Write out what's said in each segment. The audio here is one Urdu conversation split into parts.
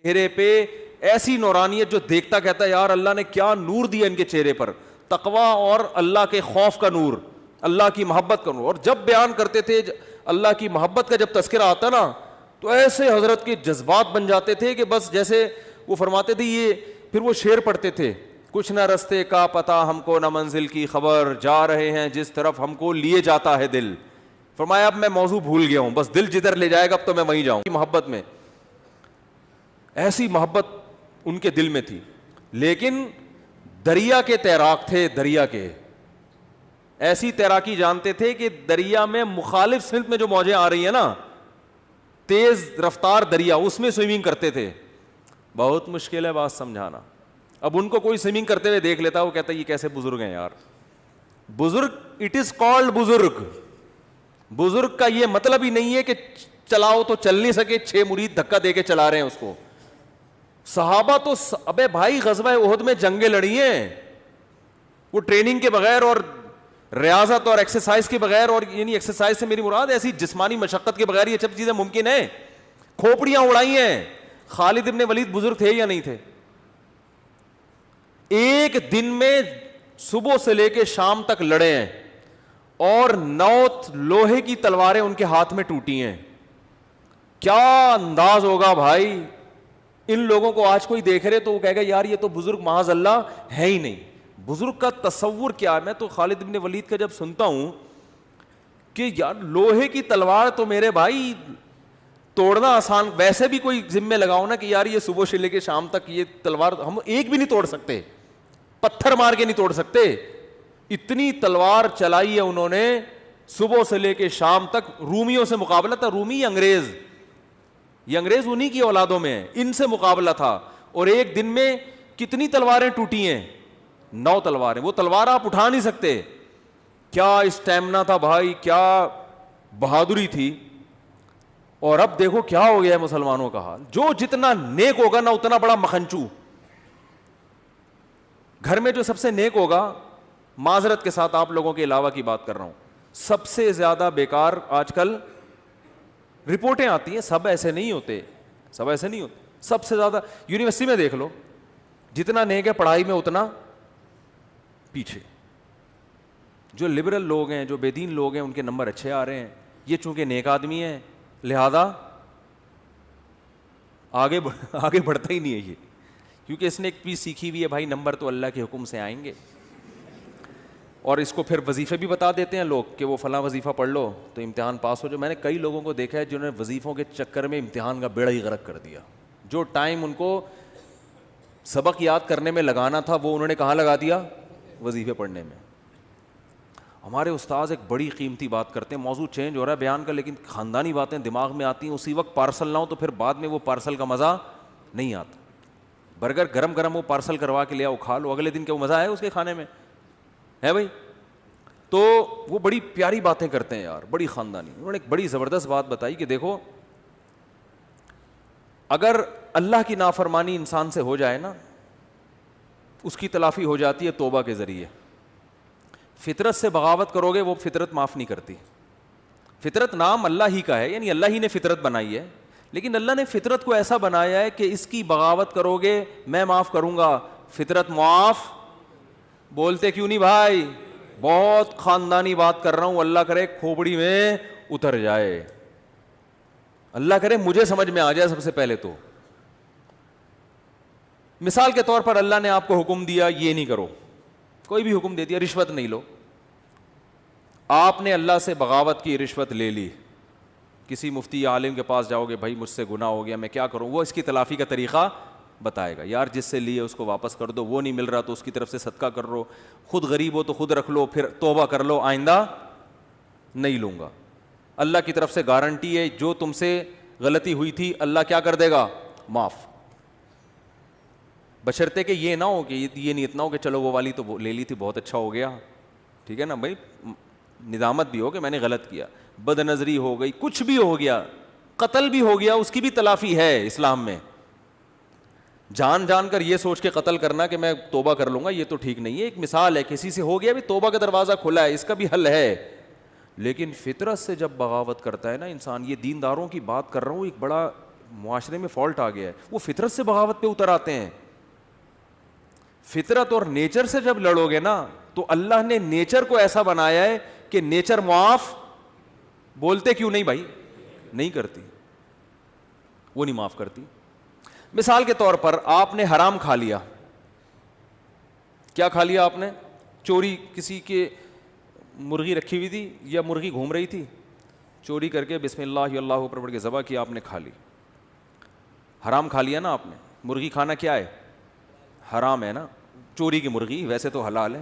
چہرے پہ ایسی نورانیت جو دیکھتا کہتا ہے یار اللہ نے کیا نور دیا ان کے چہرے پر, تقویٰ اور اللہ کے خوف کا نور, اللہ کی محبت کا نور. اور جب بیان کرتے تھے اللہ کی محبت کا جب تذکرہ آتا نا تو ایسے حضرت کے جذبات بن جاتے تھے کہ بس جیسے وہ فرماتے تھے یہ, پھر وہ شعر پڑھتے تھے, کچھ نہ رستے کا پتہ ہم کو نہ منزل کی خبر, جا رہے ہیں جس طرف ہم کو لیے جاتا ہے دل. فرمایا اب میں موضوع بھول گیا ہوں, بس دل جدھر لے جائے گا اب تو میں وہیں جاؤں. محبت میں ایسی محبت ان کے دل میں تھی. لیکن دریا کے تیراک تھے, دریا کے ایسی تیراکی جانتے تھے کہ دریا میں مخالف سمت میں جو موجیں آ رہی ہیں نا, تیز رفتار دریا, اس میں سوئمنگ کرتے تھے. بہت مشکل ہے بات سمجھانا. اب ان کو کوئی سوئمنگ کرتے ہوئے دیکھ لیتا, وہ کہتا ہے یہ کیسے بزرگ ہیں یار. بزرگ, اٹ از کالڈ بزرگ. بزرگ کا یہ مطلب ہی نہیں ہے کہ چلاؤ تو چل نہیں سکے, 6 مرید دھکا دے کے چلا رہے ہیں اس کو. صحابہ تو ابے بھائی غزوہ احد میں جنگیں لڑی ہیں, وہ ٹریننگ کے بغیر اور ریاضت اور ایکسرسائز کے بغیر, اور یعنی ایکسرسائز سے میری مراد ایسی جسمانی مشقت کے بغیر یہ سب چیزیں ممکن ہیں. کھوپڑیاں اڑائی ہیں. خالد ابن ولید بزرگ تھے یا نہیں تھے؟ ایک دن میں صبح سے لے کے شام تک لڑے ہیں اور 9 لوہے کی تلواریں ان کے ہاتھ میں ٹوٹی ہیں. کیا انداز ہوگا بھائی. ان لوگوں کو آج کوئی دیکھ رہے تو وہ کہے گا یار یہ تو بزرگ معاذ اللہ ہے ہی نہیں. بزرگ کا تصور کیا ہے. میں تو خالد ابن ولید کا جب سنتا ہوں کہ یار لوہے کی تلوار تو میرے بھائی توڑنا آسان, ویسے بھی کوئی ذمہ لگاؤ نا کہ یار یہ صبح سے لے کے شام تک یہ تلوار ہم ایک بھی نہیں توڑ سکتے, پتھر مار کے نہیں توڑ سکتے. اتنی تلوار چلائی ہے انہوں نے صبح سے لے کے شام تک. رومیوں سے مقابلہ تھا. رومی یہ انگریز انہی کی اولادوں میں ہے, ان سے مقابلہ تھا. اور ایک دن میں کتنی تلواریں ٹوٹی ہیں؟ 9 تلواریں. وہ تلوار آپ اٹھا نہیں سکتے. کیا اسٹیمنا تھا بھائی, کیا بہادری تھی. اور اب دیکھو کیا ہو گیا ہے مسلمانوں کا حال. جو جتنا نیک ہوگا نا اتنا بڑا مکھنچو. گھر میں جو سب سے نیک ہوگا, معذرت کے ساتھ آپ لوگوں کے علاوہ کی بات کر رہا ہوں, سب سے زیادہ بیکار آج کل رپورٹیں آتی ہیں. سب ایسے نہیں ہوتے, سب سے زیادہ یونیورسٹی میں دیکھ لو, جتنا نیک ہے پڑھائی میں اتنا پیچھے. جو لبرل لوگ ہیں, جو بے دین لوگ ہیں, ان کے نمبر اچھے آ رہے ہیں. یہ چونکہ نیک آدمی ہیں لہذا آگے بڑھتا ہی نہیں ہے یہ, کیونکہ اس نے ایک چیز سیکھی ہوئی ہے بھائی, نمبر تو اللہ کے حکم سے آئیں گے. اور اس کو پھر وظیفے بھی بتا دیتے ہیں لوگ کہ وہ فلاں وظیفہ پڑھ لو تو امتحان پاس ہو جائے. میں نے کئی لوگوں کو دیکھا ہے جنہوں نے وظیفوں کے چکر میں امتحان کا بیڑا ہی غرق کر دیا. جو ٹائم ان کو سبق یاد کرنے میں لگانا تھا وہ انہوں نے کہاں لگا دیا؟ وظیفے پڑھنے میں. ہمارے استاذ ایک بڑی قیمتی بات کرتے ہیں, موضوع چینج ہو رہا ہے بیان کا, لیکن خاندانی باتیں دماغ میں آتی ہیں اسی وقت. پارسل نہ ہو تو پھر بعد میں وہ پارسل کا مزہ نہیں آتا. برگر گرم گرم وہ پارسل کروا کے لیا, وہ کھا لو, اگلے دن کا وہ مزہ ہے اس کے کھانے میں ہے بھائی. تو وہ بڑی پیاری باتیں کرتے ہیں یار, بڑی خاندانی. انہوں نے ایک بڑی زبردست بات بتائی کہ دیکھو اگر اللہ کی نافرمانی انسان سے ہو جائے نا, اس کی تلافی ہو جاتی ہے توبہ کے ذریعے. فطرت سے بغاوت کرو گے وہ فطرت معاف نہیں کرتی. فطرت نام اللہ ہی کا ہے, یعنی اللہ ہی نے فطرت بنائی ہے, لیکن اللہ نے فطرت کو ایسا بنایا ہے کہ اس کی بغاوت کرو گے میں معاف کروں گا, فطرت معاف. بولتے کیوں نہیں بھائی؟ بہت خاندانی بات کر رہا ہوں, اللہ کرے کھوپڑی میں اتر جائے, اللہ کرے مجھے سمجھ میں آ جائے. سب سے پہلے تو مثال کے طور پر اللہ نے آپ کو حکم دیا یہ نہیں کرو, کوئی بھی حکم دے دیا, رشوت نہیں لو. آپ نے اللہ سے بغاوت کی, رشوت لے لی. کسی مفتی عالم کے پاس جاؤ گے, بھائی مجھ سے گناہ ہو گیا میں کیا کروں, وہ اس کی تلافی کا طریقہ بتائے گا. یار جس سے لیے اس کو واپس کر دو, وہ نہیں مل رہا تو اس کی طرف سے صدقہ کر لو, خود غریب ہو تو خود رکھ لو, پھر توبہ کر لو آئندہ نہیں لوں گا. اللہ کی طرف سے گارنٹی ہے جو تم سے غلطی ہوئی تھی اللہ کیا کر دے گا؟ معاف. بشرطے کہ یہ نہ ہو کہ یہ نیت نہ ہو کہ چلو وہ والی تو لے لی تھی بہت اچھا ہو گیا, ٹھیک ہے نا بھائی, ندامت بھی ہو کہ میں نے غلط کیا, بد نظری ہو گئی, کچھ بھی ہو گیا, قتل بھی ہو گیا, اس کی بھی تلافی ہے اسلام میں. جان جان کر یہ سوچ کے قتل کرنا کہ میں توبہ کر لوں گا, یہ تو ٹھیک نہیں ہے. ایک مثال ہے, کسی سے ہو گیا بھی توبہ کا دروازہ کھلا ہے, اس کا بھی حل ہے. لیکن فطرت سے جب بغاوت کرتا ہے نا انسان, یہ دینداروں کی بات کر رہا ہوں, ایک بڑا معاشرے میں فالٹ آ گیا ہے, وہ فطرت سے بغاوت پہ اتر آتے ہیں. فطرت اور نیچر سے جب لڑو گے نا تو اللہ نے نیچر کو ایسا بنایا ہے کہ نیچر معاف, بولتے کیوں نہیں بھائی, نہیں کرتی, وہ نہیں معاف کرتی. مثال کے طور پر آپ نے حرام کھا لیا. کیا کھا لیا آپ نے؟ چوری, کسی کے مرغی رکھی ہوئی تھی یا مرغی گھوم رہی تھی, چوری کر کے بسم اللہ اللہ اوپر پڑھ کے ذبح کیا, آپ نے کھا لی. حرام کھا لیا نا آپ نے. مرغی کھانا کیا ہے؟ حرام ہے نا. چوری کی مرغی ویسے تو حلال ہے,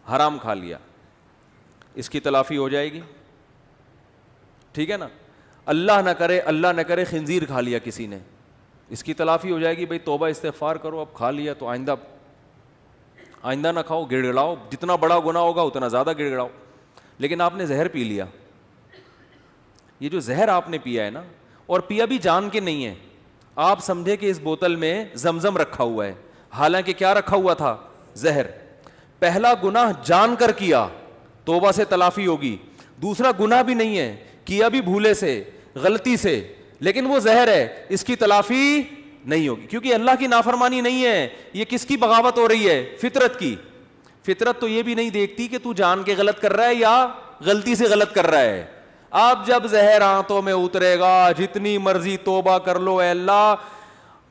حرام کھا لیا, اس کی تلافی ہو جائے گی, ٹھیک ہے نا. اللہ نہ کرے خنزیر کھا لیا کسی نے, اس کی تلافی ہو جائے گی. بھائی توبہ استغفار کرو, اب کھا لیا تو آئندہ نہ کھاؤ, گڑ گڑاؤ, جتنا بڑا گناہ ہوگا اتنا زیادہ گڑ گڑاؤ. لیکن آپ نے زہر پی لیا. یہ جو زہر آپ نے پیا ہے نا, اور پیا بھی جان کے نہیں ہے, آپ سمجھے کہ اس بوتل میں زمزم رکھا ہوا ہے, حالانکہ کیا رکھا ہوا تھا؟ زہر. پہلا گناہ جان کر کیا, توبہ سے تلافی ہوگی. دوسرا گناہ بھی نہیں ہے, کیا بھی بھولے سے, غلطی سے, لیکن وہ زہر ہے, اس کی تلافی نہیں ہوگی, کیونکہ اللہ کی نافرمانی نہیں ہے. یہ کس کی بغاوت ہو رہی ہے؟ فطرت کی. فطرت تو یہ بھی نہیں دیکھتی کہ تو جان کے غلط کر رہا ہے یا غلطی سے غلط کر رہا ہے. اب جب زہر آنتوں میں اترے گا, جتنی مرضی توبہ کر لو, اے اللہ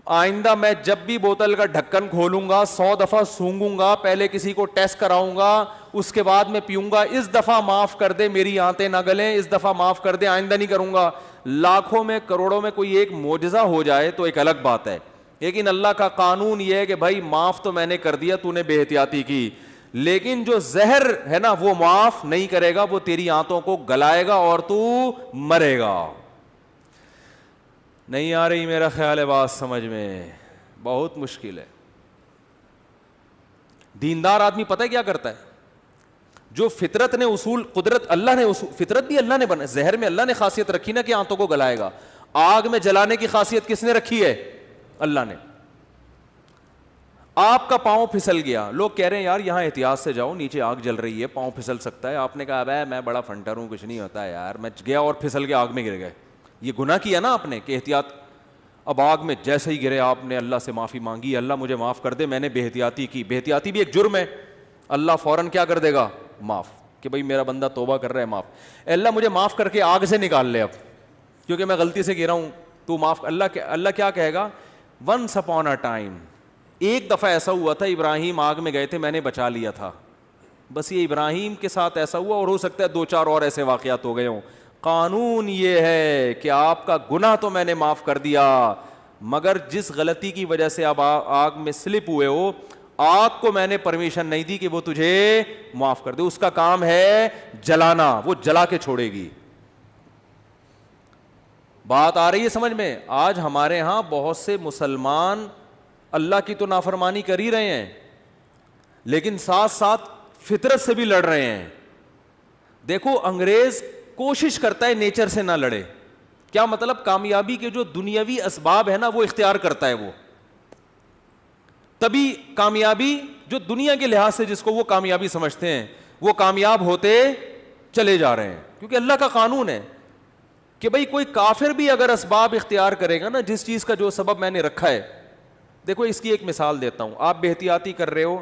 آئندہ میں جب بھی بوتل کا ڈھکن کھولوں گا 100 دفعہ سونگوں گا, پہلے کسی کو ٹیسٹ کراؤں گا, اس کے بعد میں پیوں گا, اس دفعہ معاف کر دے, میری آنتیں نہ گلیں, اس دفعہ معاف کر دے, آئندہ نہیں کروں گا. لاکھوں میں کروڑوں میں کوئی ایک معجزہ ہو جائے تو ایک الگ بات ہے, لیکن اللہ کا قانون یہ ہے کہ بھائی معاف تو میں نے کر دیا, تو نے بے احتیاطی کی, لیکن جو زہر ہے نا وہ معاف نہیں کرے گا, وہ تیری آنتوں کو گلائے گا اور تو مرے گا. نہیں آ رہی میرا خیال ہے بات سمجھ میں؟ بہت مشکل ہے. دیندار آدمی پتہ ہے کیا کرتا ہے؟ جو فطرت نے اصول, قدرت اللہ نے اصول, فطرت بھی اللہ نے بنا, زہر میں اللہ نے خاصیت رکھی نا کہ آنتوں کو گلائے گا. آگ میں جلانے کی خاصیت کس نے رکھی ہے؟ اللہ نے. آپ کا پاؤں پھسل گیا, لوگ کہہ رہے ہیں یار یہاں احتیاط سے جاؤ, نیچے آگ جل رہی ہے, پاؤں پھسل سکتا ہے. آپ نے کہا بھائی میں بڑا فنٹر ہوں, کچھ نہیں ہوتا ہے یار, میں گیا اور پھسل کے آگ میں گر گئے. یہ گناہ کیا نا آپ نے کہ احتیاط. اب آگ میں جیسے ہی گرے آپ نے اللہ سے معافی مانگی, اللہ مجھے معاف کر دے, میں نے بے احتیاطی کی. بے احتیاطی بھی ایک جرم ہے, اللہ فوراً کیا کر دے گا؟ معاف, کہ بھائی میرا بندہ توبہ کر رہا ہے, معاف. اللہ مجھے معاف کر کے آگ سے نکال لے اب, کیونکہ میں غلطی سے گرا ہوں, تو معاف. اللہ کیا کہے گا؟ ونس اپون اے ٹائم, ایک دفعہ ایسا ہوا تھا, ابراہیم آگ میں گئے تھے, میں نے بچا لیا تھا. بس یہ ابراہیم کے ساتھ ایسا ہوا, اور ہو سکتا ہے 2-4 اور ایسے واقعات ہو گئے ہوں. قانون یہ ہے کہ آپ کا گناہ تو میں نے معاف کر دیا, مگر جس غلطی کی وجہ سے آپ آگ میں سلپ ہوئے ہو, آگ کو میں نے پرمیشن نہیں دی کہ وہ تجھے معاف کر دے. اس کا کام ہے جلانا, وہ جلا کے چھوڑے گی. بات آ رہی ہے سمجھ میں؟ آج ہمارے ہاں بہت سے مسلمان اللہ کی تو نافرمانی کر ہی رہے ہیں, لیکن ساتھ ساتھ فطرت سے بھی لڑ رہے ہیں. دیکھو انگریز کوشش کرتا ہے نیچر سے نہ لڑے. کیا مطلب؟ کامیابی کے جو دنیاوی اسباب ہے نا وہ اختیار کرتا ہے, وہ تبھی کامیابی جو دنیا کے لحاظ سے جس کو وہ کامیابی سمجھتے ہیں وہ کامیاب ہوتے چلے جا رہے ہیں. کیونکہ اللہ کا قانون ہے کہ بھئی کوئی کافر بھی اگر اسباب اختیار کرے گا نا, جس چیز کا جو سبب میں نے رکھا ہے. دیکھو اس کی ایک مثال دیتا ہوں, آپ بے احتیاطی کر رہے ہو,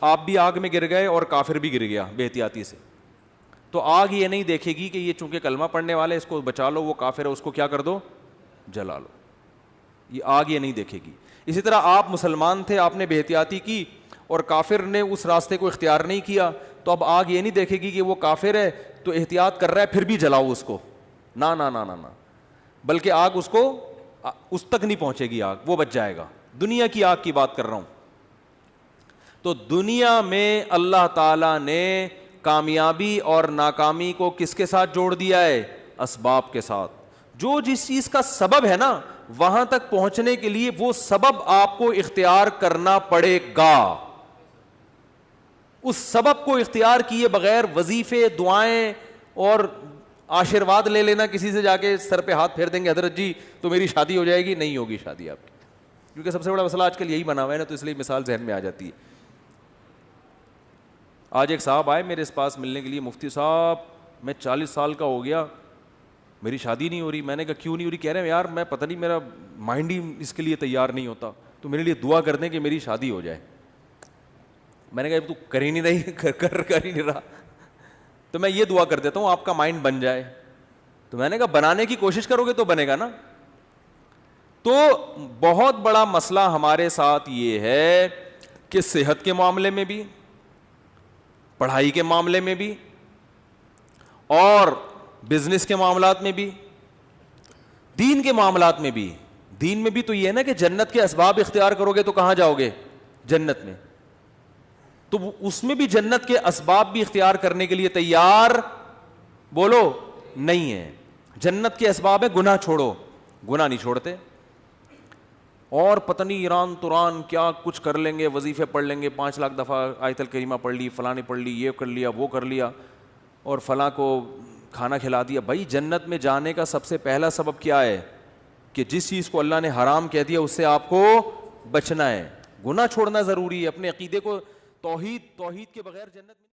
آپ بھی آگ میں گر گئے اور کافر بھی گر گیا بے احتیاطی سے, تو آگ یہ نہیں دیکھے گی کہ یہ چونکہ کلمہ پڑھنے والے, اس کو بچا لو, وہ کافر ہے اس کو کیا کر دو؟ جلا لو. یہ آگ یہ نہیں دیکھے گی. اسی طرح آپ مسلمان تھے, آپ نے بے احتیاطی کی اور کافر نے اس راستے کو اختیار نہیں کیا, تو اب آگ یہ نہیں دیکھے گی کہ وہ کافر ہے تو احتیاط کر رہا ہے پھر بھی جلاؤ اس کو. نہ نہ نہ نہ, بلکہ آگ اس تک نہیں پہنچے گی, آگ وہ بچ جائے گا. دنیا کی آگ کی بات کر رہا ہوں. تو دنیا میں اللہ تعالیٰ نے کامیابی اور ناکامی کو کس کے ساتھ جوڑ دیا ہے؟ اسباب کے ساتھ. جو جس چیز کا سبب ہے نا, وہاں تک پہنچنے کے لیے وہ سبب آپ کو اختیار کرنا پڑے گا. اس سبب کو اختیار کیے بغیر وظیفے, دعائیں اور آشیرواد لے لینا, کسی سے جا کے سر پہ ہاتھ پھیر دیں گے حضرت جی تو میری شادی ہو جائے گی, نہیں ہوگی شادی آپ کی. کیونکہ سب سے بڑا مسئلہ آج کل یہی بنا ہوا ہے نا, تو اس لیے مثال ذہن میں آ جاتی ہے. آج ایک صاحب آئے میرے اس پاس ملنے کے لیے, مفتی صاحب میں 40 سال کا ہو گیا, میری شادی نہیں ہو رہی. میں نے کہا کیوں نہیں ہو رہی؟ کہہ رہے ہیں یار میں پتہ نہیں میرا مائنڈ ہی اس کے لیے تیار نہیں ہوتا, تو میرے لیے دعا کر دیں کہ میری شادی ہو جائے. میں نے کہا تو کر ہی نہیں رہی, کر ہی نہیں رہا, تو میں یہ دعا کر دیتا ہوں آپ کا مائنڈ بن جائے. تو میں نے کہا بنانے کی کوشش کرو گے تو بنے گا نا. تو بہت بڑا مسئلہ ہمارے ساتھ یہ ہے کہ صحت کے معاملے میں بھی, پڑھائی کے معاملے میں بھی, اور بزنس کے معاملات میں بھی, دین کے معاملات میں بھی. دین میں بھی تو یہ ہے نا کہ جنت کے اسباب اختیار کرو گے تو کہاں جاؤ گے؟ جنت میں. تو اس میں بھی جنت کے اسباب بھی اختیار کرنے کے لیے تیار بولو نہیں ہے. جنت کے اسباب ہے گناہ چھوڑو, گناہ نہیں چھوڑتے. اور پتہ نہیں ایران توران کیا کچھ کر لیں گے, وظیفے پڑھ لیں گے, 5 لاکھ دفعہ آیت الکریمہ پڑھ لی, فلاں نے پڑھ لی, یہ کر لیا, وہ کر لیا, اور فلاں کو کھانا کھلا دیا. بھائی جنت میں جانے کا سب سے پہلا سبب کیا ہے؟ کہ جس چیز کو اللہ نے حرام کہہ دیا اس سے آپ کو بچنا ہے. گناہ چھوڑنا ضروری ہے. اپنے عقیدے کو توحید کے بغیر جنت میں